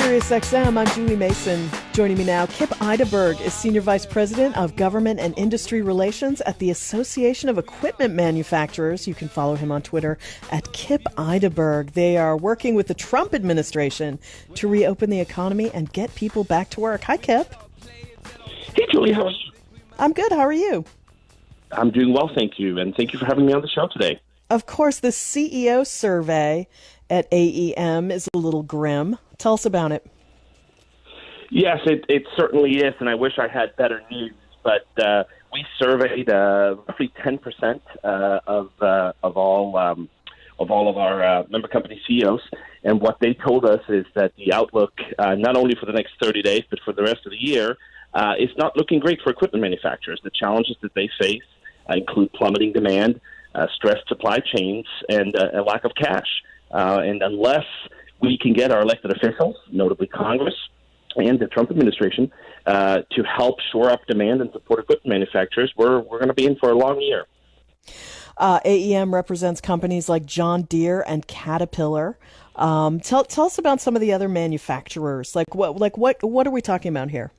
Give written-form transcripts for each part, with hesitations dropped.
SiriusXM, I'm Julie Mason. Joining me now, Kip Eideberg is Senior Vice President of Government and Industry Relations at the Association of Equipment Manufacturers. You can follow him on Twitter at Kip Eideberg. They are working with the Trump administration to reopen the economy and get people back to work. Hi, Kip. Hey, Julie, how are you? I'm good. How are you? I'm doing well, thank you, and thank you for having me on the show today. Of course, the CEO survey at AEM is a little grim. Tell us about it. Yes, it certainly is, and I wish I had better news. But we surveyed roughly 10% of all of our member company CEOs, and what they told us is that the outlook, not only for the next 30 days, but for the rest of the year, is not looking great for equipment manufacturers. The challenges that they face include plummeting demand, stressed supply chains, and a lack of cash. And unless we can get our elected officials, notably Congress and the Trump administration, to help shore up demand and support equipment manufacturers, we're going to be in for a long year. AEM represents companies like John Deere and Caterpillar. Tell us about some of the other manufacturers. What are we talking about here?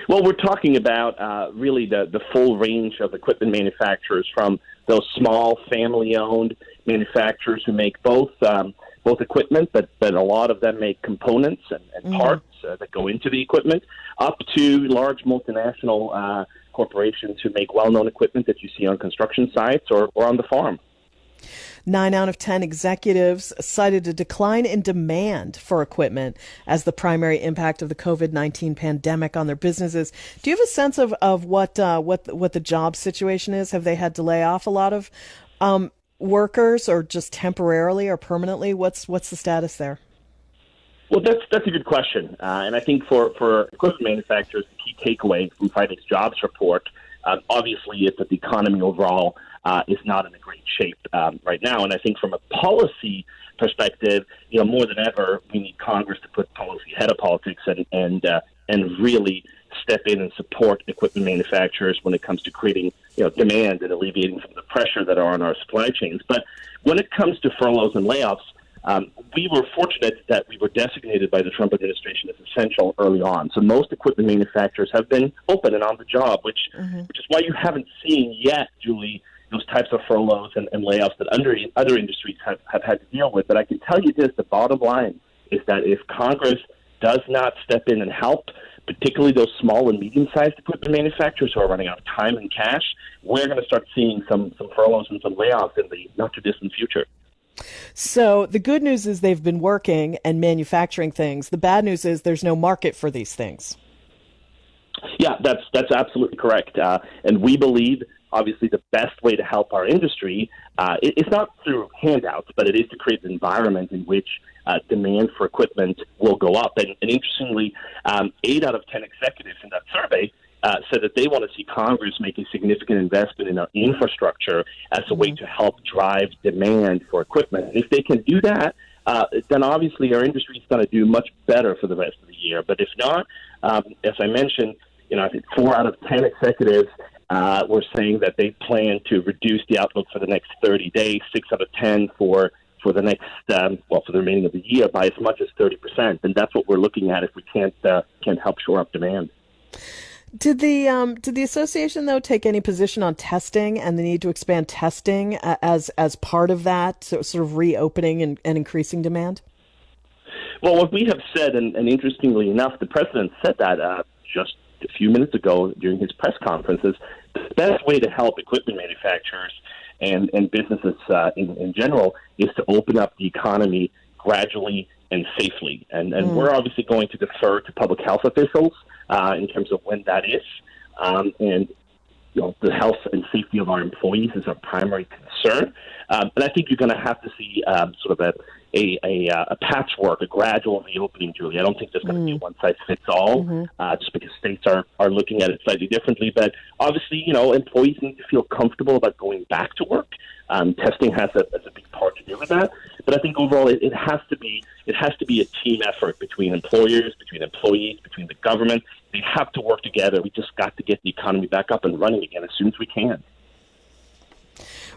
Well, we're talking about really the full range of equipment manufacturers, from those small family-owned manufacturers who make both equipment, but a lot of them make components and parts that go into the equipment, up to large multinational corporations who make well-known equipment that you see on construction sites or on the farm. 9 out of 10 executives cited a decline in demand for equipment as the primary impact of the COVID-19 pandemic on their businesses. Do you have a sense of what the job situation is? Have they had to lay off a lot of workers, or just temporarily or permanently? What's the status there? Well, that's a good question, and I think for equipment manufacturers, the key takeaway from Friday's jobs report, obviously, is that the economy overall is not in a great shape right now. And I think from a policy perspective, more than ever, we need Congress to put policy ahead of politics and really step in and support equipment manufacturers when it comes to creating demand and alleviating some of the pressure that are on our supply chains. But when it comes to furloughs and layoffs, we were fortunate that we were designated by the Trump administration as essential early on. So most equipment manufacturers have been open and on the job, which is why you haven't seen yet, Julie, those types of furloughs and layoffs that other industries have had to deal with. But I can tell you this, the bottom line is that if Congress does not step in and help, particularly those small and medium-sized equipment manufacturers who are running out of time and cash, we're going to start seeing some furloughs and some layoffs in the not-too-distant future. So the good news is they've been working and manufacturing things. The bad news is there's no market for these things. Yeah, that's absolutely correct. And we believe, obviously, the best way to help our industry is not through handouts, but it is to create an environment in which demand for equipment will go up. And interestingly, 8 out of 10 executives in that survey said that they want to see Congress make a significant investment in our infrastructure as a way to help drive demand for equipment. And if they can do that, then obviously our industry is going to do much better for the rest of the year. But if not, as I mentioned, I think 4 out of 10 executives were saying that they plan to reduce the outlook for the next 30 days, 6 out of 10 for the next, for the remaining of the year by as much as 30%. And that's what we're looking at if we can't help shore up demand. Did the association, though, take any position on testing and the need to expand testing as part of that sort of reopening and increasing demand? Well, what we have said, and interestingly enough, the president said that just a few minutes ago during his press conferences, the best way to help equipment manufacturers and businesses in general is to open up the economy gradually and safely. And we're obviously going to defer to public health officials in terms of when that is. And the health and safety of our employees is our primary concern. And I think you're going to have to see sort of a patchwork, a gradual reopening, Julie. I don't think there's going to be a one-size-fits-all, just because states are looking at it slightly differently. But obviously, employees need to feel comfortable about going back to work. Testing has a big part to do with that. But I think overall, it has to be a team effort between employers, between employees, between the government. They have to work together. We just got to get the economy back up and running again as soon as we can.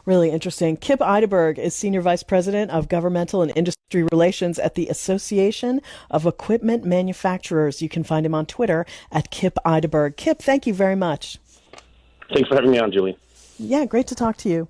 Really interesting. Kip Eideberg is Senior Vice President of Governmental and Industry Relations at the Association of Equipment Manufacturers. You can find him on Twitter at Kip Eideberg. Kip, thank you very much. Thanks for having me on, Julie. Yeah, great to talk to you.